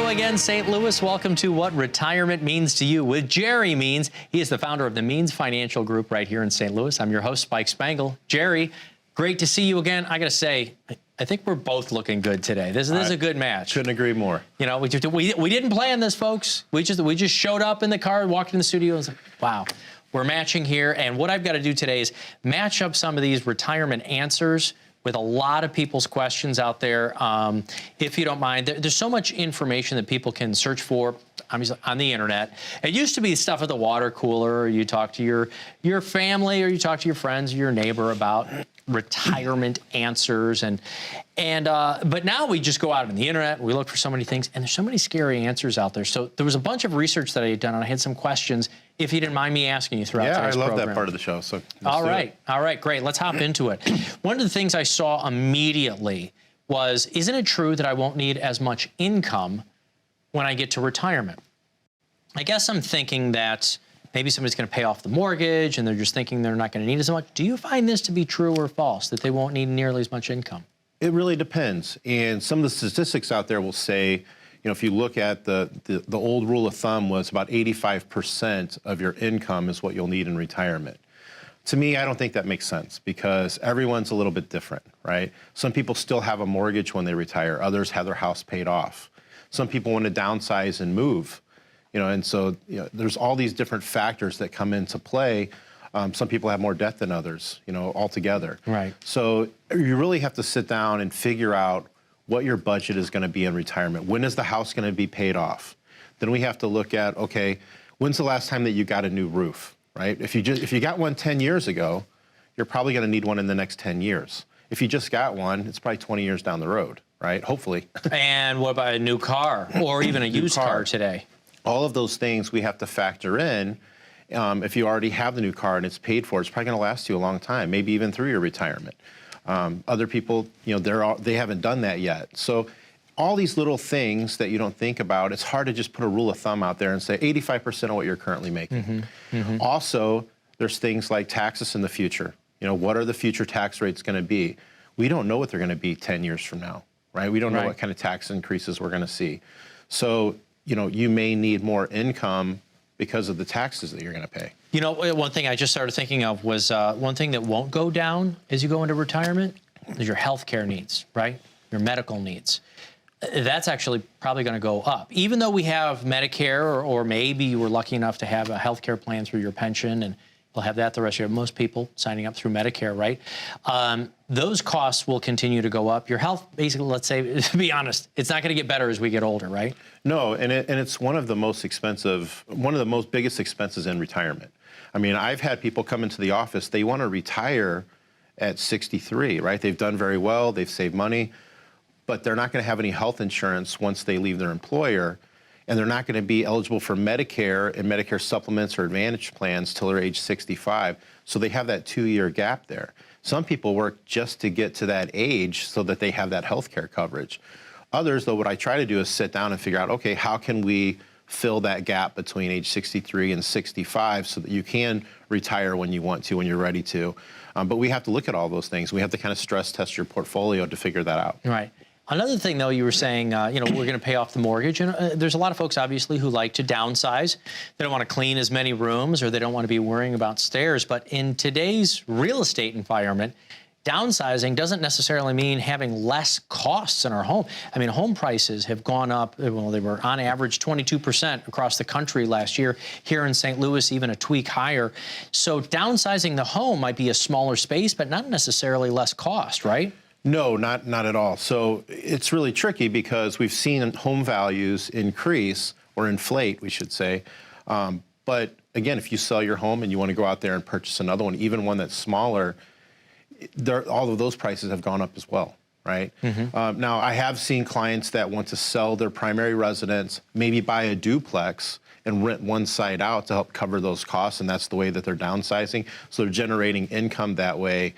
Again, St. Louis, welcome to What Retirement Means to You with Jerry Means. He is the founder of the Means Financial Group right here in St. Louis. I'm your host, Spike Spangle. Jerry, great to see you again. I got to say, I think we're both looking good today. This is a good match. Couldn't agree more. You know, we didn't plan this, folks. We just showed up in the car, walked in the studio, and was like, wow, we're matching here. And what I've got to do today is match up some of these retirement answers with a lot of people's questions out there. If you don't mind, there's so much information that people can search for on the internet. It used to be stuff at the water cooler, or you talk to your family, or you talk to your friends or your neighbor about retirement answers, but now we just go out on the internet, we look for so many things, and there's so many scary answers out there. So there was a bunch of research that I had done, and I had some questions, if you didn't mind me asking you throughout today's program. Yeah, I love that part of the show. So all right, great. Let's hop into it. One of the things I saw immediately was, isn't it true that I won't need as much income when I get to retirement? I guess I'm thinking that maybe somebody's going to pay off the mortgage and they're just thinking they're not going to need as much. Do you find this to be true or false, that they won't need nearly as much income? It really depends. And some of the statistics out there will say, you know, if you look at the old rule of thumb was about 85% of your income is what you'll need in retirement. To me, I don't think that makes sense because everyone's a little bit different, right? Some people still have a mortgage when they retire. Others have their house paid off. Some people want to downsize and move, you know, and so there's all these different factors that come into play. Some people have more debt than others, you know, altogether. Right. So you really have to sit down and figure out what your budget is going to be in retirement. When is the house going to be paid off? Then we have to look at, okay, when's the last time that you got a new roof, right? If you got one 10 years ago, you're probably going to need one in the next 10 years. If you just got one, it's probably 20 years down the road, right? Hopefully. And what about a new car or even a used car today? All of those things we have to factor in. If you already have the new car and it's paid for, it's probably going to last you a long time, maybe even through your retirement. Other people, you know, they haven't done that yet. So all these little things that you don't think about, it's hard to just put a rule of thumb out there and say 85% of what you're currently making. Mm-hmm. Mm-hmm. Also, there's things like taxes in the future. You know, what are the future tax rates going to be? We don't know what they're going to be 10 years from now, right? We don't know what kind of tax increases we're going to see. So, you know, you may need more income because of the taxes that you're going to pay. You know, one thing I just started thinking of was one thing that won't go down as you go into retirement is your health care needs, right? Your medical needs. That's actually probably going to go up. Even though we have Medicare, or maybe you were lucky enough to have a health care plan through your pension, and you'll have that the rest of your life. Most people signing up through Medicare, right? Those costs will continue to go up. Your health, basically, let's say, to be honest, it's not going to get better as we get older, right? No, and it's one of the most biggest expenses in retirement. I mean, I've had people come into the office, they want to retire at 63, right? They've done very well, they've saved money, but they're not going to have any health insurance once they leave their employer, and they're not going to be eligible for Medicare and Medicare supplements or Advantage plans till they're age 65. So they have that 2-year gap there. Some people work just to get to that age so that they have that health care coverage. Others, though, what I try to do is sit down and figure out, okay, how can we fill that gap between age 63 and 65 so that you can retire when you want to, when you're ready to. But we have to look at all those things. We have to kind of stress test your portfolio to figure that out. Right. Another thing, though, you were saying, you know, we're going to pay off the mortgage. And there's a lot of folks, obviously, who like to downsize. They don't want to clean as many rooms, or they don't want to be worrying about stairs. But in today's real estate environment, downsizing doesn't necessarily mean having less costs in our home. I mean, home prices have gone up. Well, they were on average 22% across the country last year. Here in St. Louis, even a tweak higher. So downsizing the home might be a smaller space, but not necessarily less cost, right? No, not at all. So it's really tricky because we've seen home values increase, or inflate, we should say. But again, if you sell your home and you want to go out there and purchase another one, even one that's smaller, all of those prices have gone up as well, right? Mm-hmm. Now, I have seen clients that want to sell their primary residence, maybe buy a duplex and rent one side out to help cover those costs, and that's the way that they're downsizing. So they're generating income that way.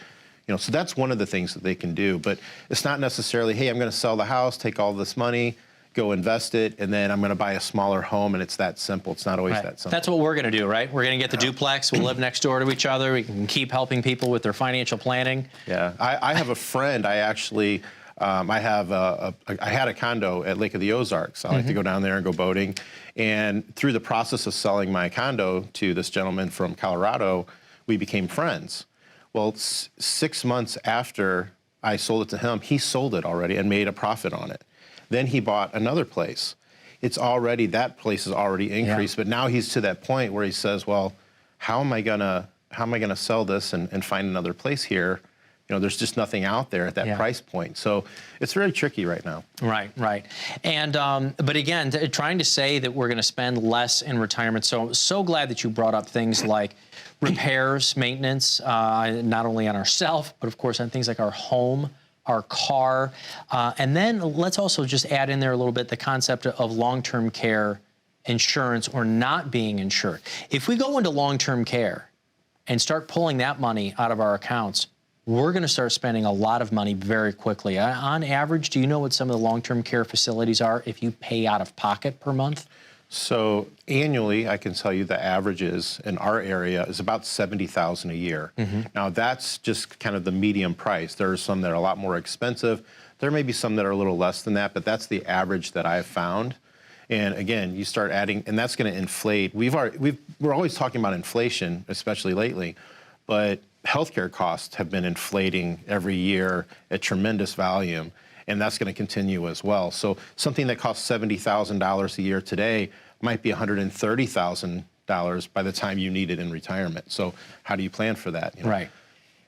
So that's one of the things that they can do. But it's not necessarily, hey, I'm going to sell the house, take all this money, go invest it, and then I'm going to buy a smaller home, and it's that simple. It's not always that simple. That's what we're going to do, right? We're going to get the duplex. We'll live next door to each other. We can keep helping people with their financial planning. Yeah, I have a friend. I actually, I had a condo at Lake of the Ozarks. I like to go down there and go boating. And through the process of selling my condo to this gentleman from Colorado, we became friends. Well, 6 months after I sold it to him, he sold it already and made a profit on it. Then he bought another place. That place is already increased, but now he's to that point where he says, well, how am I gonna sell this and find another place here? There's just nothing out there at that price point. So it's very tricky right now. Right. And, but again, trying to say that we're gonna spend less in retirement. So glad that you brought up things like repairs, maintenance, not only on ourselves, but of course on things like our home, our car. And then let's also just add in there a little bit the concept of long-term care insurance or not being insured. If we go into long-term care and start pulling that money out of our accounts, we're going to start spending a lot of money very quickly. On average, do you know what some of the long-term care facilities are if you pay out of pocket per month? So annually, I can tell you the averages in our area is about $70,000 a year. Now that's just kind of the medium price. There are some that are a lot more expensive. There may be some that are a little less than that, but that's the average that I've found. And again, you start adding, and that's going to inflate. We're always talking about inflation, especially lately, but healthcare costs have been inflating every year at tremendous volume. And that's going to continue as well. So something that costs $70,000 a year today might be $130,000 by the time you need it in retirement. So how do you plan for that? Right.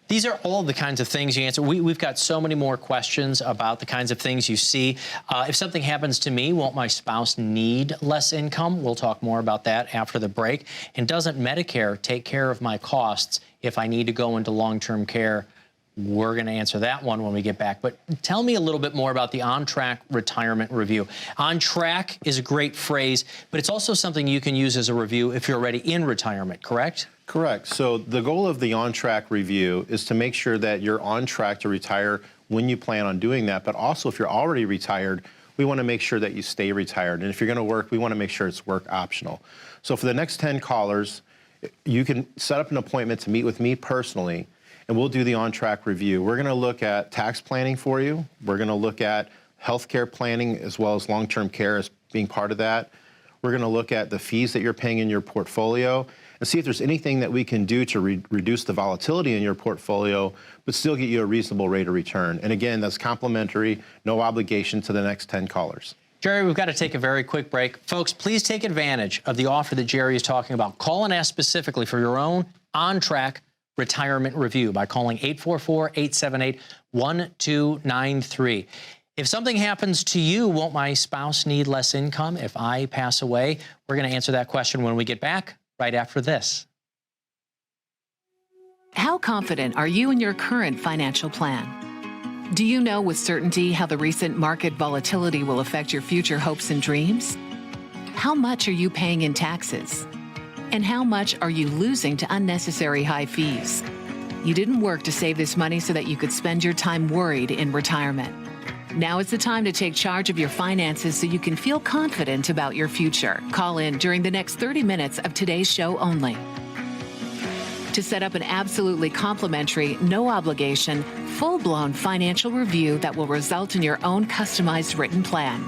These are all the kinds of things you answer. We've got so many more questions about the kinds of things you see. If something happens to me, won't my spouse need less income? We'll talk more about that after the break. And doesn't Medicare take care of my costs if I need to go into long-term care? We're going to answer that one when we get back. But tell me a little bit more about the On Track Retirement Review. On Track is a great phrase, but it's also something you can use as a review if you're already in retirement, correct? Correct. So the goal of the On Track Review is to make sure that you're on track to retire when you plan on doing that. But also, if you're already retired, we want to make sure that you stay retired. And if you're going to work, we want to make sure it's work optional. So for the next 10 callers, you can set up an appointment to meet with me personally, and we'll do the On Track Review. We're going to look at tax planning for you. We're going to look at healthcare planning as well as long-term care as being part of that. We're going to look at the fees that you're paying in your portfolio and see if there's anything that we can do to reduce the volatility in your portfolio, but still get you a reasonable rate of return. And again, that's complimentary, no obligation to the next 10 callers. Jerry, we've got to take a very quick break. Folks, please take advantage of the offer that Jerry is talking about. Call and ask specifically for your own On Track Retirement Review by calling 844-878-1293. If something happens to you, won't my spouse need less income if I pass away? We're going to answer that question when we get back right after this. How confident are you in your current financial plan? Do you know with certainty how the recent market volatility will affect your future hopes and dreams? How much are you paying in taxes? And how much are you losing to unnecessary high fees? You didn't work to save this money so that you could spend your time worried in retirement. Now is the time to take charge of your finances so you can feel confident about your future. Call in during the next 30 minutes of today's show only to set up an absolutely complimentary, no obligation, full-blown financial review that will result in your own customized written plan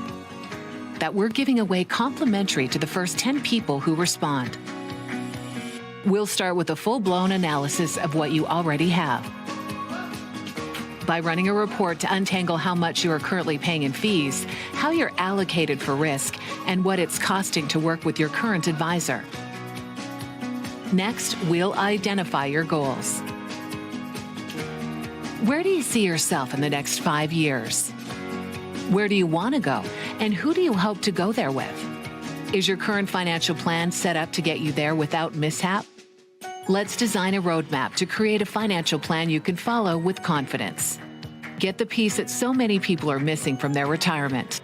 that we're giving away complimentary to the first 10 people who respond. We'll start with a full-blown analysis of what you already have by running a report to untangle how much you are currently paying in fees, how you're allocated for risk, and what it's costing to work with your current advisor. Next, we'll identify your goals. Where do you see yourself in the next 5 years? Where do you want to go, and who do you hope to go there with? Is your current financial plan set up to get you there without mishap? Let's design a roadmap to create a financial plan you can follow with confidence. Get the piece that so many people are missing from their retirement.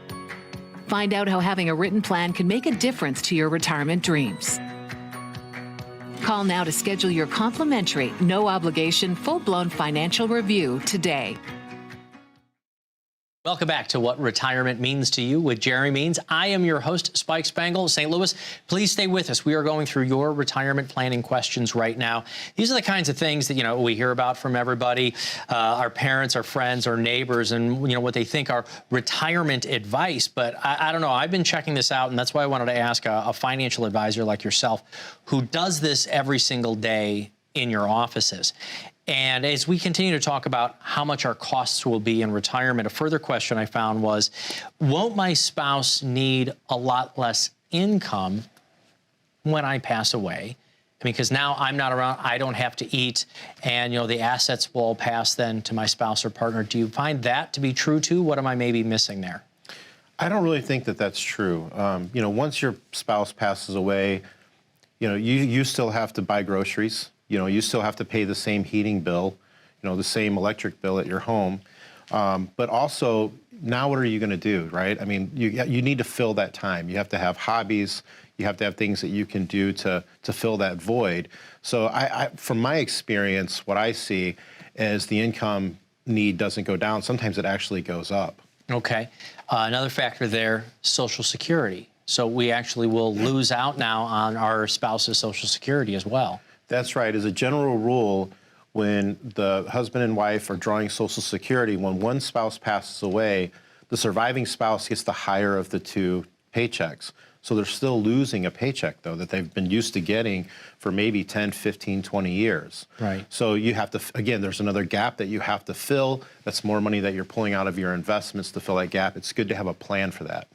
Find out how having a written plan can make a difference to your retirement dreams. Call now to schedule your complimentary, no obligation, full-blown financial review today. Welcome back to What Retirement Means to You with Jerry Means. I am your host, Spike Spangle, St. Louis. Please stay with us. We are going through your retirement planning questions right now. These are the kinds of things that, we hear about from everybody, our parents, our friends, our neighbors, and, what they think are retirement advice. But I don't know. I've been checking this out, and that's why I wanted to ask a financial advisor like yourself who does this every single day in your offices. And as we continue to talk about how much our costs will be in retirement, a further question I found was, won't my spouse need a lot less income when I pass away? Because now I'm not around, I don't have to eat, and the assets will all pass then to my spouse or partner. Do you find that to be true too? What am I maybe missing there? I don't really think that that's true. Once your spouse passes away, you still have to buy groceries. You still have to pay the same heating bill, the same electric bill at your home. But also, now what are you going to do, right? I mean, you need to fill that time. You have to have hobbies. You have to have things that you can do to fill that void. So from my experience, what I see is the income need doesn't go down. Sometimes it actually goes up. Okay. Another factor there, Social Security. So we actually will lose out now on our spouse's Social Security as well. That's right. As a general rule, when the husband and wife are drawing Social Security, when one spouse passes away, the surviving spouse gets the higher of the two paychecks. So they're still losing a paycheck, though, that they've been used to getting for maybe 10, 15, 20 years. Right. So you have to, again, there's another gap that you have to fill. That's more money that you're pulling out of your investments to fill that gap. It's good to have a plan for that.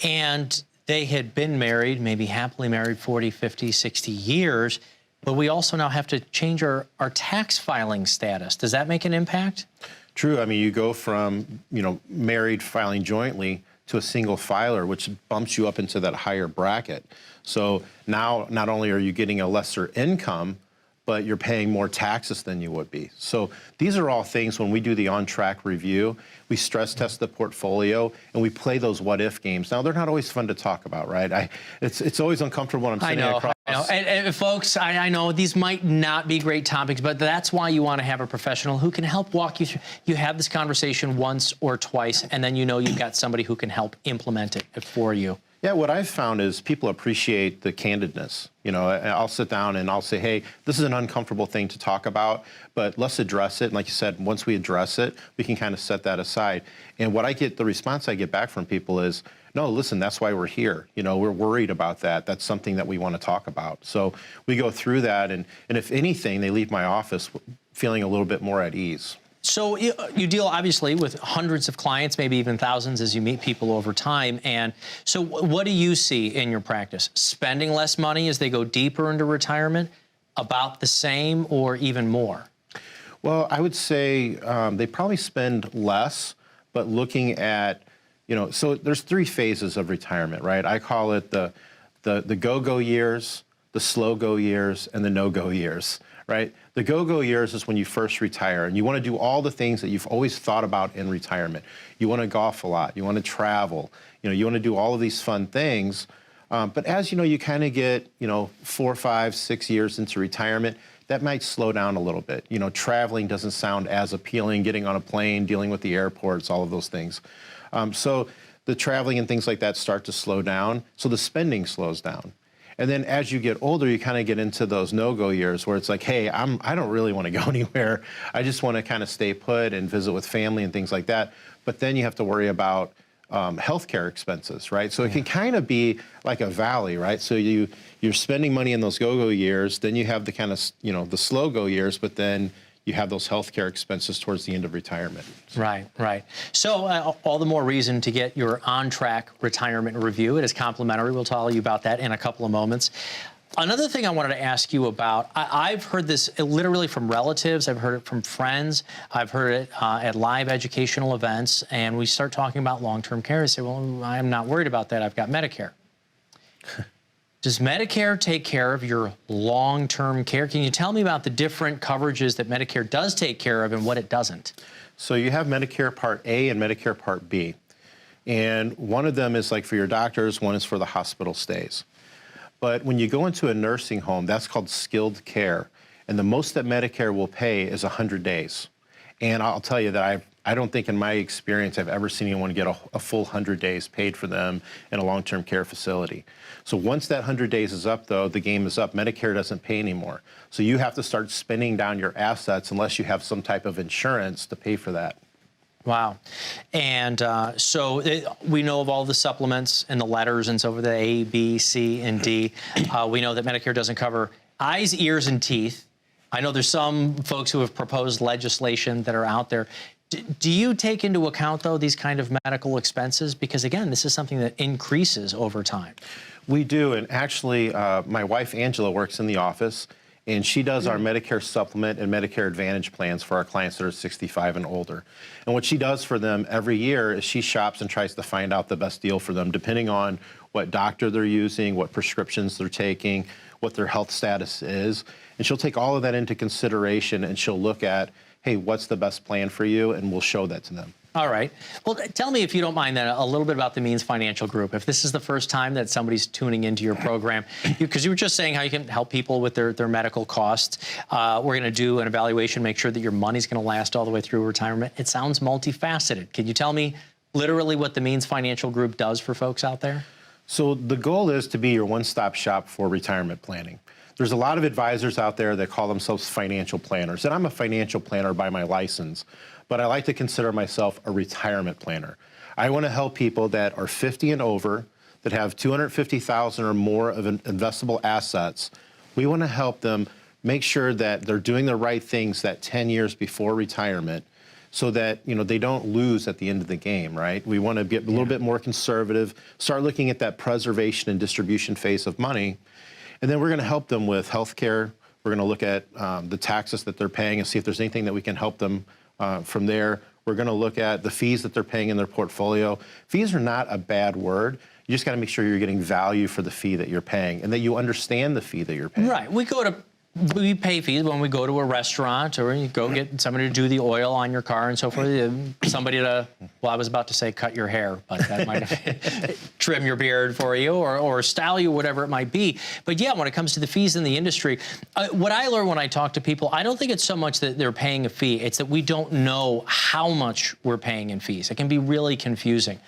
And they had been married, maybe happily married 40, 50, 60 years. But we also now have to change our tax filing status. Does that make an impact? True. I mean, you go from, married filing jointly to a single filer, which bumps you up into that higher bracket. So now not only are you getting a lesser income, but you're paying more taxes than you would be. So these are all things when we do the on-track review, we stress test the portfolio and we play those what-if games. Now, they're not always fun to talk about, right? It's always uncomfortable when I'm sitting across. I know. And folks, I know these might not be great topics, but that's why you want to have a professional who can help walk you through. You have this conversation once or twice, and then you've got somebody who can help implement it for you. Yeah, what I've found is people appreciate the candidness. I'll sit down and I'll say, hey, this is an uncomfortable thing to talk about, but let's address it. And like you said, once we address it, we can kind of set that aside. And the response I get back from people is, no, listen, that's why we're here. We're worried about that. That's something that we want to talk about. So we go through that, and if anything, they leave my office feeling a little bit more at ease. So you deal obviously with hundreds of clients, maybe even thousands as you meet people over time. And so what do you see in your practice? Spending less money as they go deeper into retirement, about the same, or even more? Well, I would say they probably spend less, but looking at, so there's 3 phases of retirement, right? I call it the go-go years, the slow-go years, and the no-go years. Right? The go-go years is when you first retire, and you want to do all the things that you've always thought about in retirement. You want to golf a lot. You want to travel. You want to do all of these fun things. But as you kind of get 4, 5, 6 years into retirement, that might slow down a little bit. Traveling doesn't sound as appealing. Getting on a plane, dealing with the airports, all of those things. So the traveling and things like that start to slow down. So the spending slows down. And then as you get older, you kind of get into those no-go years where it's like, hey, I don't really want to go anywhere. I just want to kind of stay put and visit with family and things like that. But then you have to worry about healthcare expenses, right? So it can kind of be like a valley, right? So you're spending money in those go-go years, then you have the kind of, the slow-go years, but then you have those healthcare expenses towards the end of retirement. Right. So all the more reason to get your on-track retirement review. It is complimentary. We'll tell you about that in a couple of moments. Another thing I wanted to ask you about, I've heard this literally from relatives. I've heard it from friends. I've heard it at live educational events. And we start talking about long-term care. I say, well, I'm not worried about that. I've got Medicare. Does Medicare take care of your long-term care? Can you tell me about the different coverages that Medicare does take care of and what it doesn't? So you have Medicare Part A and Medicare Part B. And one of them is like for your doctors, one is for the hospital stays. But when you go into a nursing home, that's called skilled care. And the most that Medicare will pay is 100 days. And I'll tell you that I don't think in my experience I've ever seen anyone get a full 100 days paid for them in a long-term care facility. So once that 100 days is up, though, the game is up. Medicare doesn't pay anymore. So you have to start spending down your assets unless you have some type of insurance to pay for that. Wow. And we know of all the supplements and the letters and so forth, the A, B, C, and D. We know that Medicare doesn't cover eyes, ears, and teeth. I know there's some folks who have proposed legislation that are out there. Do you take into account, though, these kind of medical expenses? Because, again, this is something that increases over time. We do. And actually, my wife, Angela, works in the office, and she does our Medicare supplement and Medicare Advantage plans for our clients that are 65 and older. And what she does for them every year is she shops and tries to find out the best deal for them, depending on what doctor they're using, what prescriptions they're taking, what their health status is. And she'll take all of that into consideration, and she'll look at, hey, what's the best plan for you? And we'll show that to them. All right. Well, tell me, if you don't mind, then a little bit about the Means Financial Group. If this is the first time that somebody's tuning into your program, because you were just saying how you can help people with their medical costs. We're going to do an evaluation, make sure that your money's going to last all the way through retirement. It sounds multifaceted. Can you tell me literally what the Means Financial Group does for folks out there? So the goal is to be your one-stop shop for retirement planning. There's a lot of advisors out there that call themselves financial planners, and I'm a financial planner by my license, but I like to consider myself a retirement planner. I want to help people that are 50 and over, that have $250,000 or more of investable assets. We want to help them make sure that they're doing the right things that 10 years before retirement, so that they don't lose at the end of the game, right? We want to get a little bit more conservative, start looking at that preservation and distribution phase of money. And then we're going to help them with health care. We're going to look at the taxes that they're paying and see if there's anything that we can help them from there. We're going to look at the fees that they're paying in their portfolio. Fees are not a bad word. You just got to make sure you're getting value for the fee that you're paying and that you understand the fee that you're paying. Right. We pay fees when we go to a restaurant, or you go get somebody to do the oil on your car and so forth. Somebody to, well, I was about to say cut your hair, but that might have trim your beard for you or style you, whatever it might be. But yeah, when it comes to the fees in the industry, what I learn when I talk to people, I don't think it's so much that they're paying a fee. It's that we don't know how much we're paying in fees. It can be really confusing.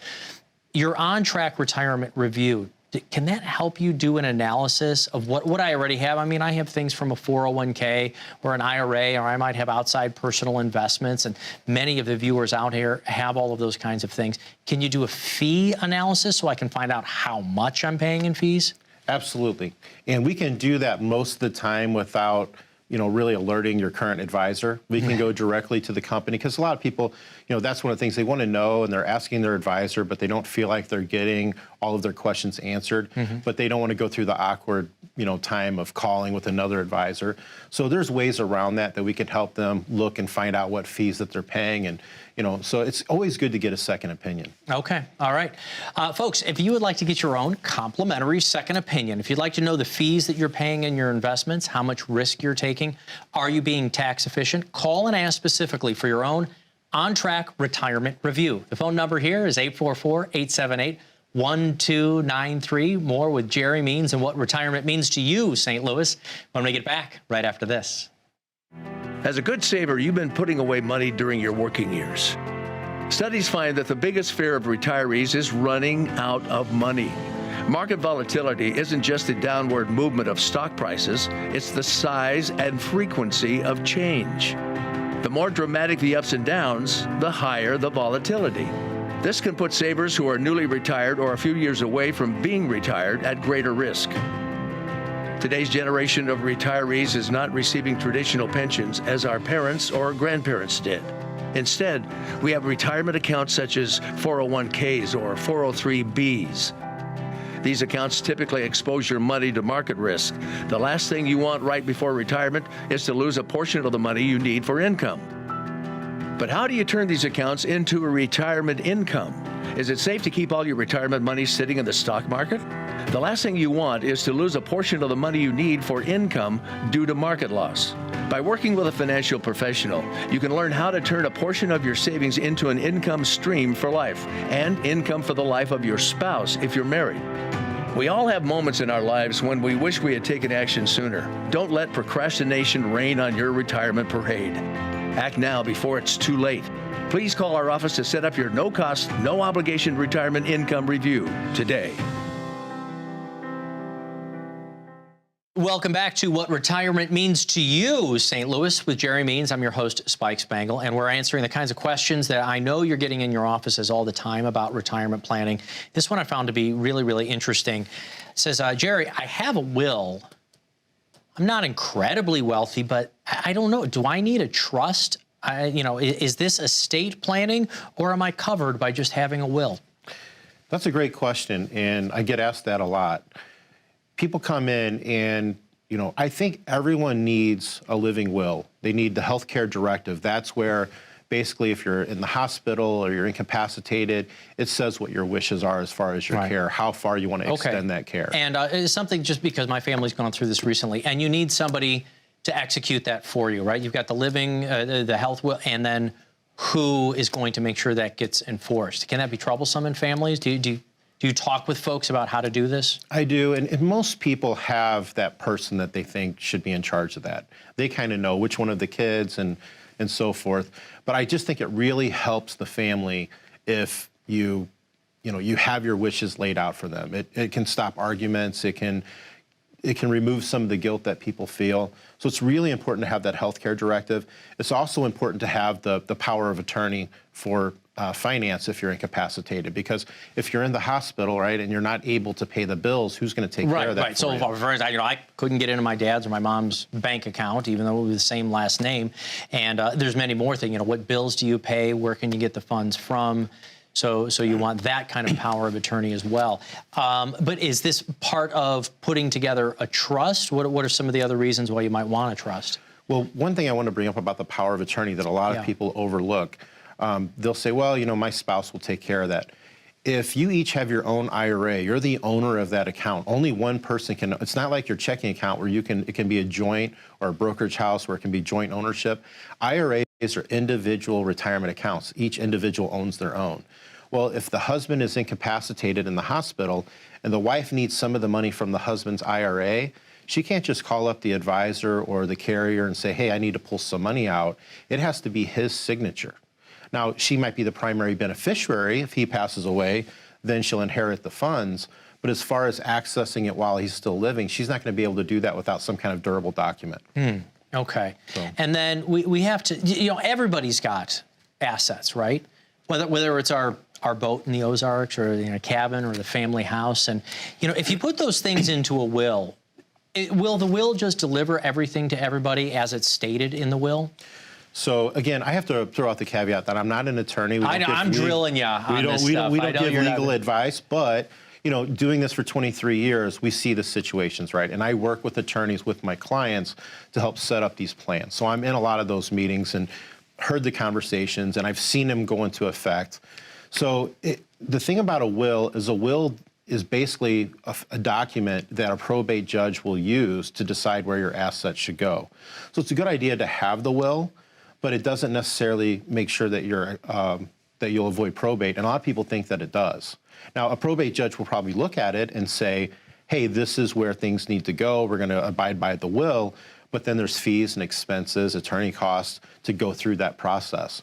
Your on-track retirement review, can that help you do an analysis of what I already have? I mean, I have things from a 401k or an IRA, or I might have outside personal investments, and many of the viewers out here have all of those kinds of things. Can you do a fee analysis so I can find out how much I'm paying in fees? Absolutely. And we can do that most of the time without really alerting your current advisor. We can go directly to the company, because a lot of people, that's one of the things they want to know, and they're asking their advisor, but they don't feel like they're getting all of their questions answered, but they don't want to go through the awkward, time of calling with another advisor. So there's ways around that we can help them look and find out what fees that they're paying, and so it's always good to get a second opinion. Okay. All right. Folks, if you would like to get your own complimentary second opinion, if you'd like to know the fees that you're paying in your investments, how much risk you're taking, are you being tax efficient, call and ask specifically for your own on-track retirement review. The phone number here is 844-878-1293. More with Jerry Means and what retirement means to you, St. Louis, when we get back right after this. As a good saver, you've been putting away money during your working years. Studies find that the biggest fear of retirees is running out of money. Market volatility isn't just the downward movement of stock prices, it's the size and frequency of change. The more dramatic the ups and downs, the higher the volatility. This can put savers who are newly retired or a few years away from being retired at greater risk. Today's generation of retirees is not receiving traditional pensions as our parents or grandparents did. Instead, we have retirement accounts such as 401ks or 403bs. These accounts typically expose your money to market risk. The last thing you want right before retirement is to lose a portion of the money you need for income. But how do you turn these accounts into a retirement income? Is it safe to keep all your retirement money sitting in the stock market? The last thing you want is to lose a portion of the money you need for income due to market loss. By working with a financial professional, you can learn how to turn a portion of your savings into an income stream for life and income for the life of your spouse if you're married. We all have moments in our lives when we wish we had taken action sooner. Don't let procrastination reign on your retirement parade. Act now before it's too late. Please call our office to set up your no-cost, no-obligation retirement income review today. Welcome back to What Retirement Means to You, St. Louis, with Jerry Means. I'm your host, Spike Spangle, and we're answering the kinds of questions that I know you're getting in your offices all the time about retirement planning. This one I found to be really, really interesting. It says, Jerry, I have a will. I'm not incredibly wealthy, but I don't know. Do I need a trust? Is this estate planning, or am I covered by just having a will? That's a great question, and I get asked that a lot. People come in and, I think everyone needs a living will. They need the healthcare directive. That's where basically if you're in the hospital or you're incapacitated, it says what your wishes are as far as your care, how far you want to extend that care. And it's something, just because my family's gone through this recently, and you need somebody to execute that for you, right? You've got the living, the health will, and then who is going to make sure that gets enforced? Can that be troublesome in families? Do you talk with folks about how to do this? I do, and most people have that person that they think should be in charge of that. They kind of know which one of the kids and so forth. But I just think it really helps the family if you have your wishes laid out for them. It can stop arguments. It can remove some of the guilt that people feel. So it's really important to have that healthcare directive. It's also important to have the power of attorney for finance if you're incapacitated, because if you're in the hospital, right, and you're not able to pay the bills, who's going to take care of that? Right. So, for instance, I couldn't get into my dad's or my mom's bank account, even though we were the same last name. And there's many more things. What bills do you pay? Where can you get the funds from? So you want that kind of power of attorney as well. But is this part of putting together a trust? What are some of the other reasons why you might want a trust? Well, one thing I want to bring up about the power of attorney that a lot of people overlook. They'll say, well, my spouse will take care of that. If you each have your own IRA, you're the owner of that account. Only one person can. It's not like your checking account where it can be a joint, or a brokerage house where it can be joint ownership. IRAs are individual retirement accounts. Each individual owns their own. Well, if the husband is incapacitated in the hospital and the wife needs some of the money from the husband's IRA, she can't just call up the advisor or the carrier and say, hey, I need to pull some money out. It has to be his signature. Now, she might be the primary beneficiary. If he passes away, then she'll inherit the funds. But as far as accessing it while he's still living, she's not going to be able to do that without some kind of durable document. Okay. So. And then we have to, everybody's got assets, right? Whether it's our boat in the Ozarks, or a cabin, or the family house. And, if you put those things into a will, will the will just deliver everything to everybody as it's stated in the will? So again, I have to throw out the caveat that I'm not an attorney. I'm drilling you on this stuff. We don't give legal advice, but doing this for 23 years, we see the situations, right? And I work with attorneys with my clients to help set up these plans. So I'm in a lot of those meetings and heard the conversations, and I've seen them go into effect. So the thing about a will is basically a document that a probate judge will use to decide where your assets should go. So it's a good idea to have the will, but it doesn't necessarily make sure that you'll avoid probate. And a lot of people think that it does. Now, a probate judge will probably look at it and say, hey, this is where things need to go. We're going to abide by the will. But then there's fees and expenses, attorney costs to go through that process.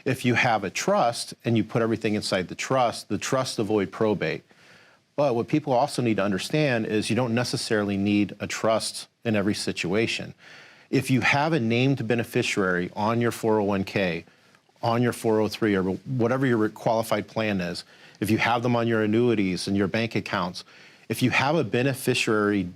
If you have a trust and you put everything inside the trust avoid probate. But what people also need to understand is you don't necessarily need a trust in every situation. If you have a named beneficiary on your 401k, on your 403, or whatever your qualified plan is, if you have them on your annuities and your bank accounts, if you have a beneficiary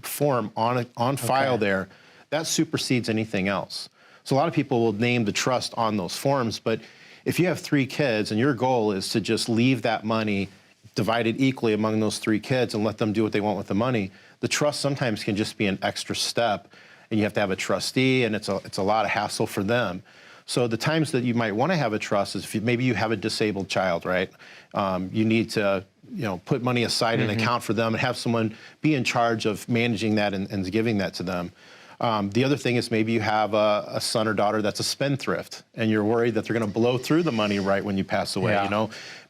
form on file there, that supersedes anything else. So a lot of people will name the trust on those forms, but if you have 3 kids and your goal is to just leave that money divided equally among those 3 kids and let them do what they want with the money, the trust sometimes can just be an extra step, and you have to have a trustee, and it's a lot of hassle for them. So the times that you might want to have a trust is if maybe you have a disabled child, right? You need to put money aside in an account for them and have someone be in charge of managing that and giving that to them. The other thing is maybe you have a son or daughter that's a spendthrift, and you're worried that they're going to blow through the money right when you pass away.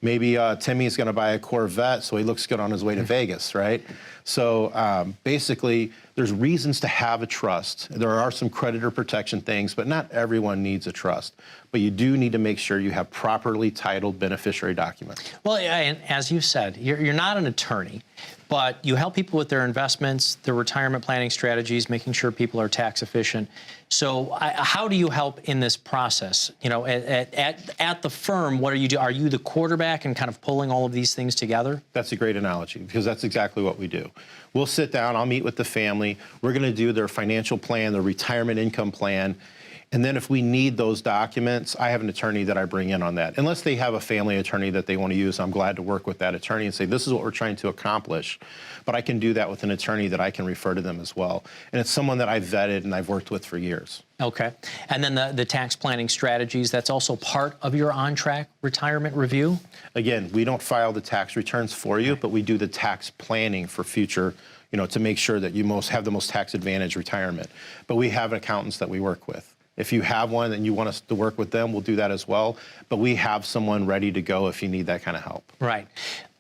Maybe Timmy's going to buy a Corvette so he looks good on his way to Vegas, right? So basically, there's reasons to have a trust. There are some creditor protection things, but not everyone needs a trust. But you do need to make sure you have properly titled beneficiary documents. Well, and as you said, you're not an attorney, but you help people with their investments, their retirement planning strategies, making sure people are tax efficient. So how do you help in this process? You know, at the firm, what are you doing? Are you the quarterback and kind of pulling all of these things together? That's a great analogy because that's exactly what we do. We'll sit down, I'll meet with the family, we're going to do their financial plan, their retirement income plan, and then if we need those documents, I have an attorney that I bring in on that. Unless they have a family attorney that they want to use, I'm glad to work with that attorney and say, this is what we're trying to accomplish. But I can do that with an attorney that I can refer to them as well. And it's someone that I've vetted and I've worked with for years. Okay. And then the tax planning strategies, that's also part of your on-track retirement review? Again, we don't file the tax returns for you, but we do the tax planning for future, you know, to make sure that you have the most tax advantage retirement. But we have accountants that we work with. If you have one and you want us to work with them, we'll do that as well. But we have someone ready to go if you need that kind of help. Right.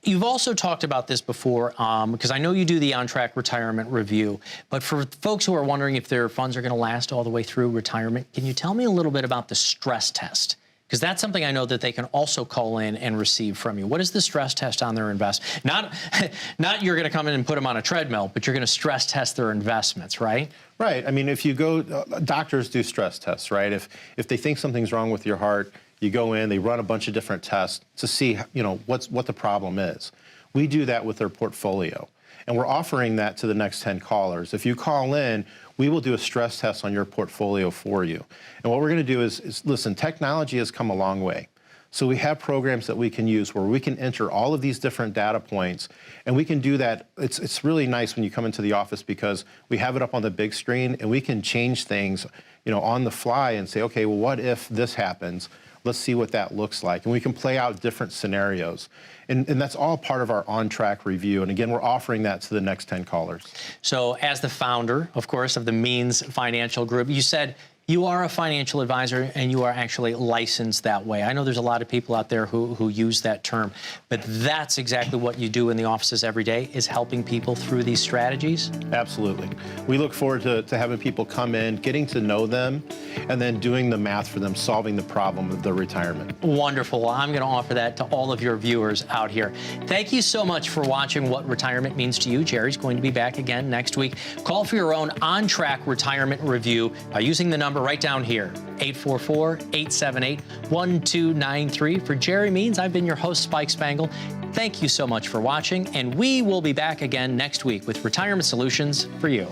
You've also talked about this before, because I know you do the on-track retirement review. But for folks who are wondering if their funds are going to last all the way through retirement, can you tell me a little bit about the stress test? Because that's something I know that they can also call in and receive from you. What is the stress test on their investment? Not you're going to come in and put them on a treadmill, but you're going to stress test their investments, right? Right. I mean, if you go, doctors do stress tests, right? If they think something's wrong with your heart, you go in, they run a bunch of different tests to see, you know, what the problem is. We do that with their portfolio. And we're offering that to the next 10 callers. If you call in, we will do a stress test on your portfolio for you. And what we're going to do is listen, technology has come a long way. So we have programs that we can use where we can enter all of these different data points, and we can do that. It's really nice when you come into the office because we have it up on the big screen, and we can change things, you know, on the fly and say, okay, well, what if this happens? Let's see what that looks like. And we can play out different scenarios. And that's all part of our on-track review. And again, we're offering that to the next 10 callers. So as the founder, of course, of the Means Financial Group, you said you are a financial advisor and you are actually licensed that way. I know there's a lot of people out there who use that term, but that's exactly what you do in the offices every day, is helping people through these strategies? Absolutely. We look forward to having people come in, getting to know them, and then doing the math for them, solving the problem of their retirement. Wonderful. Well, I'm going to offer that to all of your viewers out here. Thank you so much for watching What Retirement Means to You. Jerry's going to be back again next week. Call for your own on-track retirement review by using the number right down here, 844-878-1293. For Jerry Means, I've been your host, Spike Spangle. Thank you so much for watching, and we will be back again next week with retirement solutions for you.